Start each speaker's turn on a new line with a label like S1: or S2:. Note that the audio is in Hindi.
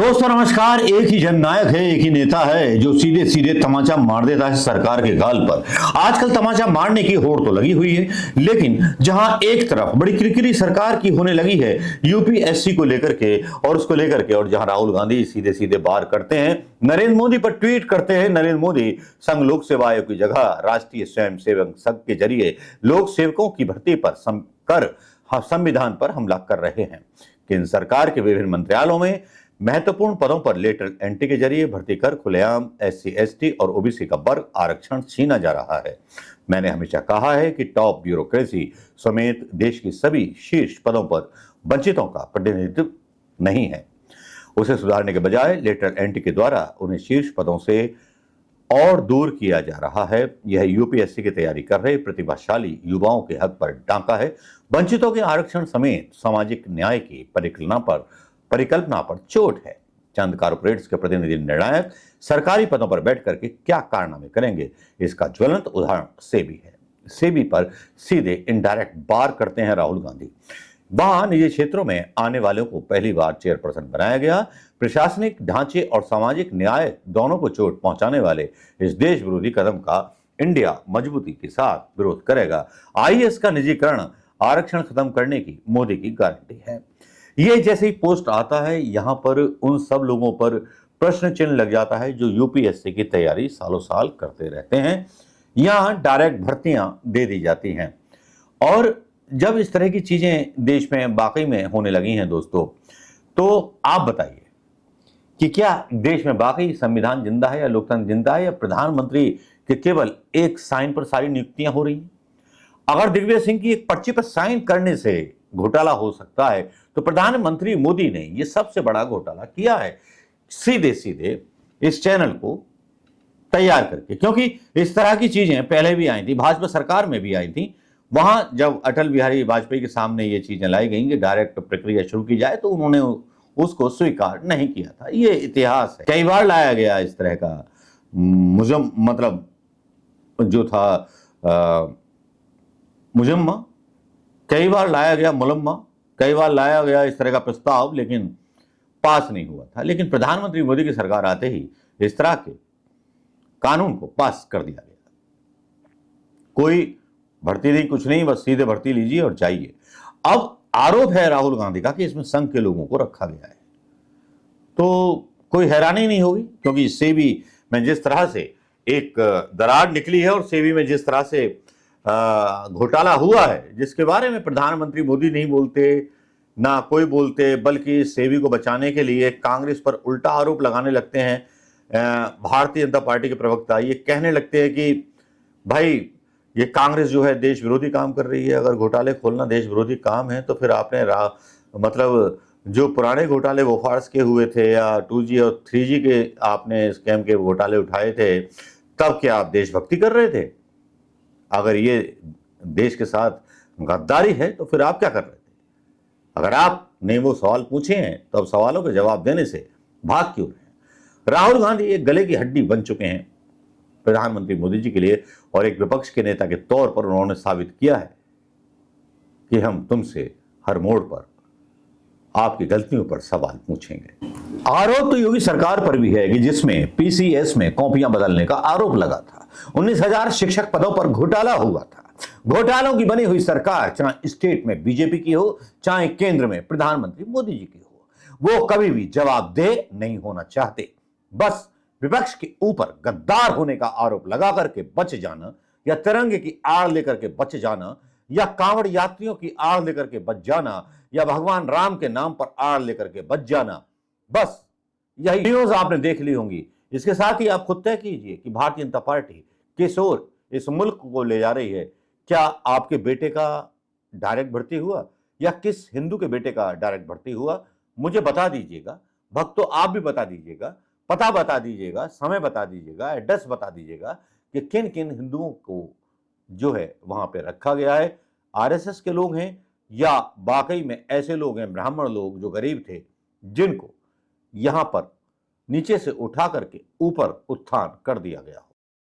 S1: दोस्तों नमस्कार। एक ही जननायक है, एक ही नेता है जो सीधे सीधे तमाचा मार देता है सरकार के गाल पर। आजकल तमाचा मारने की होड़ तो लगी हुई है, लेकिन जहां एक तरफ बड़ी किरकिरी सरकार की होने लगी है यूपीएससी को लेकर के और उसको लेकर के, और जहां राहुल गांधी सीधे सीधे वार करते हैं, नरेंद्र मोदी पर ट्वीट करते हैं। नरेंद्र मोदी संघ लोक सेवा आयोग की जगह राष्ट्रीय स्वयं सेवक संघ के जरिए लोक सेवकों की भर्ती पर संविधान पर हमला कर रहे हैं। केंद्र सरकार के विभिन्न मंत्रालयों में महत्वपूर्ण पदों पर लेटर एंट्री के जरिए भर्ती कर खुलेआम एससी एसटी और ओबीसी का वर्ग आरक्षण छीना जा रहा है। मैंने हमेशा कहा है कि टॉप ब्यूरोक्रेसी समेत देश की सभी शीर्ष पदों पर वंचितों का प्रतिनिधित्व नहीं है। उसे सुधारने के बजाय लेटर एंट्री के द्वारा उन्हें शीर्ष पदों से और दूर किया जा रहा है। यह यूपीएससी की तैयारी कर रहे प्रतिभाशाली युवाओं के हक पर डांका है। वंचितों के आरक्षण समेत सामाजिक न्याय की परिकल्पना पर चोट है। चंद कारपोरेट्स के प्रतिनिधि निर्णायक सरकारी पदों पर बैठ करके क्या कारनामे करेंगे, इसका ज्वलंत उदाहरण सेबी है। सेबी पर सीधे इनडायरेक्ट वार करते हैं राहुल गांधी। वहां निजी क्षेत्रों में आने वालों को पहली बार चेयरपर्सन बनाया गया। प्रशासनिक ढांचे और सामाजिक न्याय दोनों को चोट पहुंचाने वाले इस देश विरोधी कदम का इंडिया मजबूती के साथ विरोध करेगा। आईएएस का निजीकरण आरक्षण खत्म करने की मोदी की गारंटी है। ये जैसे ही पोस्ट आता है, यहां पर उन सब लोगों पर प्रश्न चिन्ह लग जाता है जो यूपीएससी की तैयारी सालों साल करते रहते हैं। यहां डायरेक्ट भर्तियां दे दी जाती हैं, और जब इस तरह की चीजें देश में वाकई में होने लगी हैं दोस्तों, तो आप बताइए कि क्या देश में वाकई संविधान जिंदा है या लोकतंत्र जिंदा है, या प्रधानमंत्री के केवल एक साइन पर सारी नियुक्तियां हो रही हैं? अगर दिग्विजय सिंह की एक पर्ची पर साइन करने से घोटाला हो सकता है, तो प्रधानमंत्री मोदी ने यह सबसे बड़ा घोटाला किया है सीधे सीधे इस चैनल को तैयार करके। क्योंकि इस तरह की चीजें पहले भी आई थी, भाजपा सरकार में भी आई थी। वहां जब अटल बिहारी वाजपेयी के सामने ये चीजें लाई गई कि डायरेक्ट प्रक्रिया शुरू की जाए, तो उन्होंने उसको स्वीकार नहीं किया था। ये इतिहास है। कई बार लाया गया इस तरह का मतलब जो था मुजम्मा, कई बार लाया गया मुलम्मा, कई बार लाया गया इस तरह का प्रस्ताव, लेकिन पास नहीं हुआ था। लेकिन प्रधानमंत्री मोदी की सरकार आते ही इस तरह के कानून को पास कर दिया गया। कोई भर्ती नहीं, कुछ नहीं, बस सीधे भर्ती लीजिए और जाइए। अब आरोप है राहुल गांधी का कि इसमें संघ के लोगों को रखा गया है, तो कोई हैरानी नहीं होगी, क्योंकि सेबी में जिस तरह से एक दरार निकली है और सेबी में जिस तरह से घोटाला हुआ है, जिसके बारे में प्रधानमंत्री मोदी नहीं बोलते, ना कोई बोलते, बल्कि सेबी को बचाने के लिए कांग्रेस पर उल्टा आरोप लगाने लगते हैं। भारतीय जनता पार्टी के प्रवक्ता ये कहने लगते हैं कि भाई ये कांग्रेस जो है देश विरोधी काम कर रही है। अगर घोटाले खोलना देश विरोधी काम है, तो फिर आपने मतलब जो पुराने घोटाले वोफार्स के हुए थे, या 2G और 3G के आपने स्कैम के घोटाले उठाए थे, तब क्या आप देशभक्ति कर रहे थे? अगर ये देश के साथ गद्दारी है, तो फिर आप क्या कर रहे थे? अगर आपने वो सवाल पूछे हैं, तो अब सवालों के जवाब देने से भाग क्यों रहे हैं? राहुल गांधी एक गले की हड्डी बन चुके हैं प्रधानमंत्री मोदी जी के लिए, और एक विपक्ष के नेता के तौर पर उन्होंने साबित किया है कि हम तुमसे हर मोड़ पर आपकी गलतियों पर सवाल पूछेंगे। आरोप तो योगी सरकार पर भी है कि जिसमें पीसीएस में कॉपियां बदलने का आरोप लगा था। 19,000 शिक्षक पदों पर घोटाला हुआ था। घोटालों की बनी हुई सरकार, चाहे स्टेट में बीजेपी की हो, चाहे केंद्र में प्रधानमंत्री मोदी जी की हो, वो कभी भी जवाबदेह नहीं होना चाहते। बस विपक्ष के ऊपर गद्दार होने का आरोप लगा करके बच जाना, या तिरंगे की आड़ लेकर के बच जाना, या कांवड़ यात्रियों की आड़ लेकर के बच जाना, या भगवान राम के नाम पर आड़ लेकर के बच जाना, बस यही न्यूज आपने देख ली होंगी। इसके साथ ही आप खुद तय कीजिए कि भारतीय जनता पार्टी किस ओर इस मुल्क को ले जा रही है। क्या आपके बेटे का डायरेक्ट भर्ती हुआ, या किस हिंदू के बेटे का डायरेक्ट भर्ती हुआ? मुझे बता दीजिएगा। भक्तों, आप भी बता दीजिएगा, पता बता दीजिएगा, समय बता दीजिएगा, एड्रेस बता दीजिएगा कि किन किन हिंदुओं को जो है वहां पे रखा गया है। आरएसएस के लोग हैं, या वाकई में ऐसे लोग हैं, ब्राह्मण लोग जो गरीब थे, जिनको यहां पर नीचे से उठा करके ऊपर उत्थान कर दिया गया।